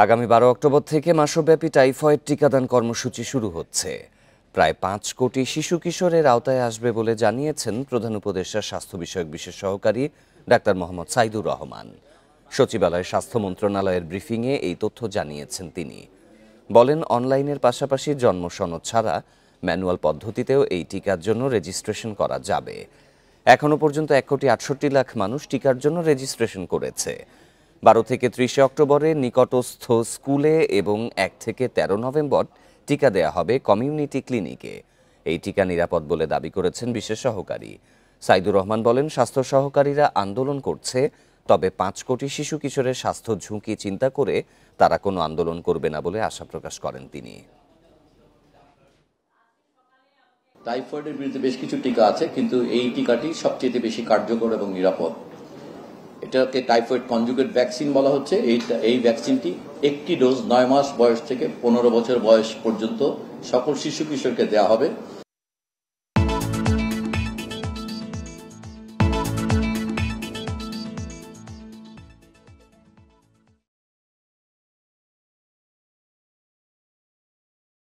আগামী 12 অক্টোবর থেকে মাসব্যাপী টাইফয়েড টিকাদান কর্মসূচি শুরু হচ্ছে। প্রায় 5 কোটি শিশু কিশোরের আওতায় আসবে বলে জানিয়েছেন প্রধান উপদেষ্টা স্বাস্থ্য বিষয়ক বিশেষ সহকারী ডাক্তার মোহাম্মদ সাইদুর রহমান। সচিবালয়ের স্বাস্থ্য মন্ত্রণালয়ের ব্রিফিংয়ে এই তথ্য জানিয়েছেন তিনি। বলেন, অনলাইনের পাশাপাশি জন্ম সনদ ছাড়া ম্যানুয়াল পদ্ধতিতেও এই টিকার জন্য রেজিস্ট্রেশন করা যাবে। এখনো পর্যন্ত 1,68,00,000 মানুষ টিকার জন্য রেজিস্ট্রেশন করেছে। 12 থেকে 30 অক্টোবরে নিকটস্থ স্কুলে এবং 1 থেকে 13 নভেম্বর টিকা দেয়া হবে কমিউনিটি ক্লিনিকে। এই টিকা নিরাপদ বলে দাবি করেছেন বিশেষ সহকারী সাইদুর রহমান। বলেন, স্বাস্থ্য সহকারীরা আন্দোলন করছে, তবে 5 কোটি শিশু কিশোরের স্বাস্থ্য ঝুঁকি চিন্তা করে তারা কোনো আন্দোলন করবে না বলে আশা প্রকাশ করেন তিনি। টাইফয়েডের বিরুদ্ধে বেশ কিছু টিকা আছে, কিন্তু এই টিকাটি সবচেয়ে বেশি কার্যকর এবং নিরাপদ। এটাকে টাইফয়েড কনজুগেট ভ্যাকসিন বলা হচ্ছে। এই ভ্যাকসিনটি একটি ডোজ 9 মাস বয়স থেকে 15 বছর বয়স পর্যন্ত সকল শিশু কিশোরকে দেওয়া হবে।